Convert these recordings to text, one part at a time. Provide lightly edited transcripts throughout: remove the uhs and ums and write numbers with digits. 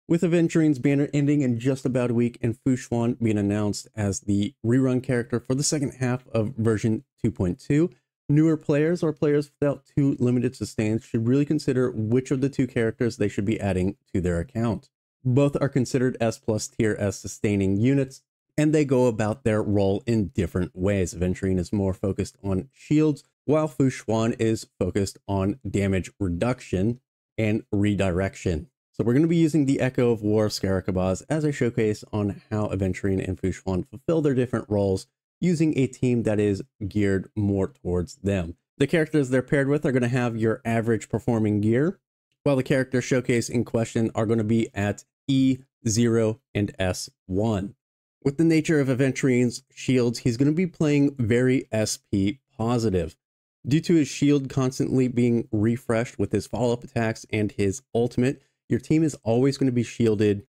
With Aventurine's banner ending in just about a week and Xuan being announced as the rerun character for the second half of version 2.2, newer players or players without too limited sustains should really consider which of the two characters they should be adding to their account. Both are considered S+ tier as sustaining units, and they go about their role in different ways. Aventurine is more focused on shields, while Xuan is focused on damage reduction and redirection. So we're going to be using the Echo of War Scaricabas as a showcase on how Aventurine and Xuan fulfill their different roles using a team that is geared more towards them. The characters they're paired with are going to have your average performing gear, while the character showcase in question are going to be at E0 and S1. With the nature of Aventurine's shields, he's going to be playing very SP positive. Due to his shield constantly being refreshed with his follow-up attacks and his ultimate, your team is always going to be shielded.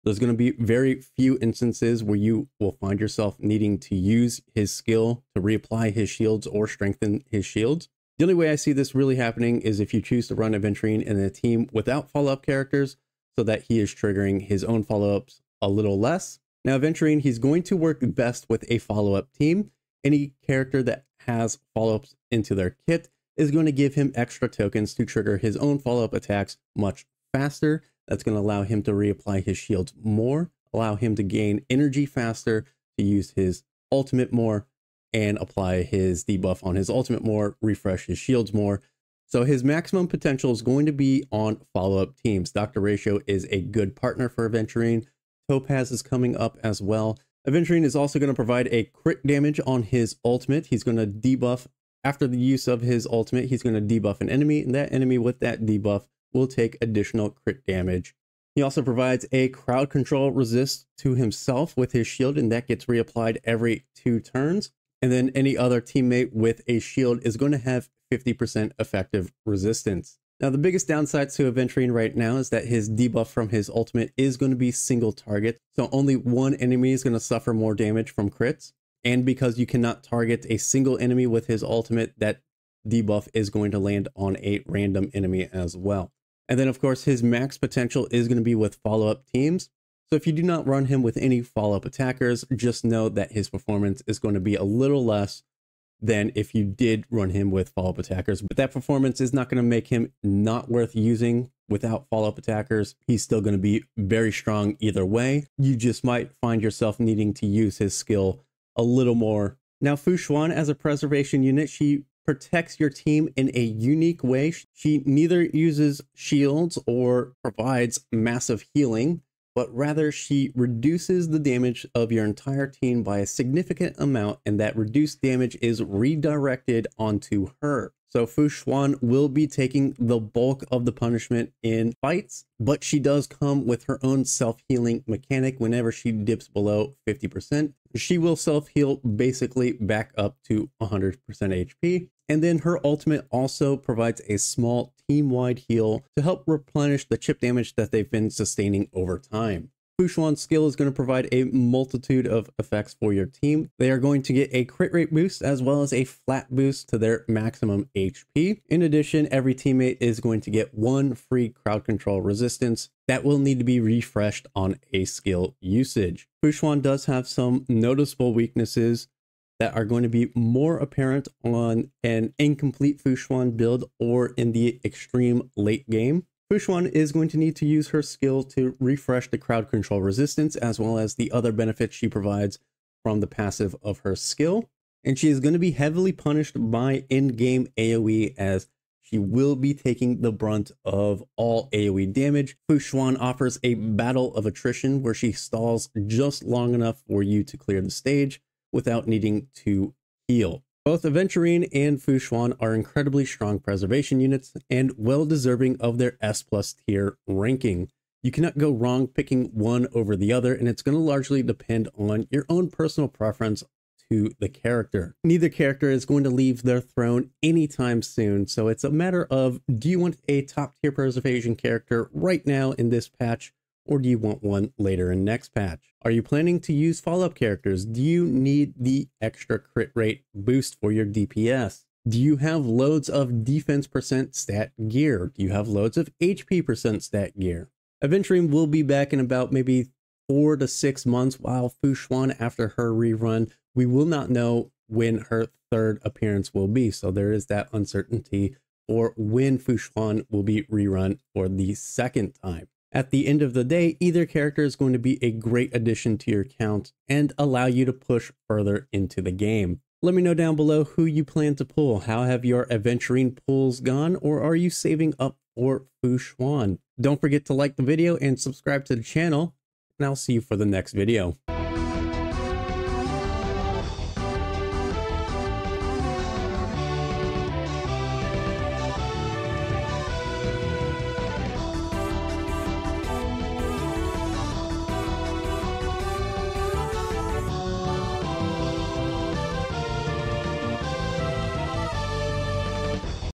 There's going to be very few instances where you will find yourself needing to use his skill to reapply his shields or strengthen his shields. The only way I see this really happening is if you choose to run Aventurine in a team without follow-up characters so that he is triggering his own follow-ups a little less. Now, Aventurine, he's going to work best with a follow-up team. Any character that has follow-ups into their kit is going to give him extra tokens to trigger his own follow-up attacks much faster. That's going to allow him to reapply his shields more, allow him to gain energy faster, to use his ultimate more, and apply his debuff on his ultimate more, refresh his shields more. So his maximum potential is going to be on follow-up teams. Dr. Ratio is a good partner for Aventurine. Topaz is coming up as well. Aventurine is also going to provide a crit damage on his ultimate. He's going to debuff, after the use of his ultimate, he's going to debuff an enemy, and that enemy with that debuff will take additional crit damage. He also provides a crowd control resist to himself with his shield, and that gets reapplied every 2 turns. And then any other teammate with a shield is going to have 50% effective resistance. Now, the biggest downside to Aventurine right now is that his debuff from his ultimate is going to be single target. So only one enemy is going to suffer more damage from crits. And because you cannot target a single enemy with his ultimate, that debuff is going to land on a random enemy as well. And then, of course, his max potential is going to be with follow-up teams. So if you do not run him with any follow-up attackers, just know that his performance is going to be a little less than if you did run him with follow-up attackers. But that performance is not going to make him not worth using without follow-up attackers. He's still going to be very strong either way. You just might find yourself needing to use his skill a little more. Now, Xuan, as a preservation unit, she protects your team in a unique way. She neither uses shields or provides massive healing, but rather she reduces the damage of your entire team by a significant amount, and that reduced damage is redirected onto her. So Xuan will be taking the bulk of the punishment in fights, but she does come with her own self-healing mechanic. Whenever she dips below 50%, she will self-heal basically back up to 100% HP. And then her ultimate also provides a small team-wide heal to help replenish the chip damage that they've been sustaining over time. Xuan's skill is going to provide a multitude of effects for your team. They are going to get a crit rate boost as well as a flat boost to their maximum HP. In addition, every teammate is going to get 1 free crowd control resistance that will need to be refreshed on a skill usage. Xuan does have some noticeable weaknesses that are going to be more apparent on an incomplete Xuan build or in the extreme late game. Xuan is going to need to use her skill to refresh the crowd control resistance as well as the other benefits she provides from the passive of her skill. And she is going to be heavily punished by in-game AoE as she will be taking the brunt of all AoE damage. Xuan offers a battle of attrition where she stalls just long enough for you to clear the stage without needing to heal. Both Aventurine and Xuan are incredibly strong preservation units and well deserving of their S+ tier ranking. You cannot go wrong picking one over the other, and it's going to largely depend on your own personal preference to the character. Neither character is going to leave their throne anytime soon, so it's a matter of, do you want a top tier preservation character right now in this patch, or do you want one later in next patch? Are you planning to use follow-up characters? Do you need the extra crit rate boost for your DPS? Do you have loads of defense % stat gear? Do you have loads of HP % stat gear? Aventurine will be back in about maybe 4 to 6 months, while Fu Xuan, after her rerun, we will not know when her third appearance will be. So there is that uncertainty for when Fu Xuan will be rerun for the second time. At the end of the day, either character is going to be a great addition to your account and allow you to push further into the game. Let me know down below who you plan to pull. How have your Aventurine pulls gone, or are you saving up for Fu Xuan? Don't forget to like the video and subscribe to the channel, and I'll see you for the next video.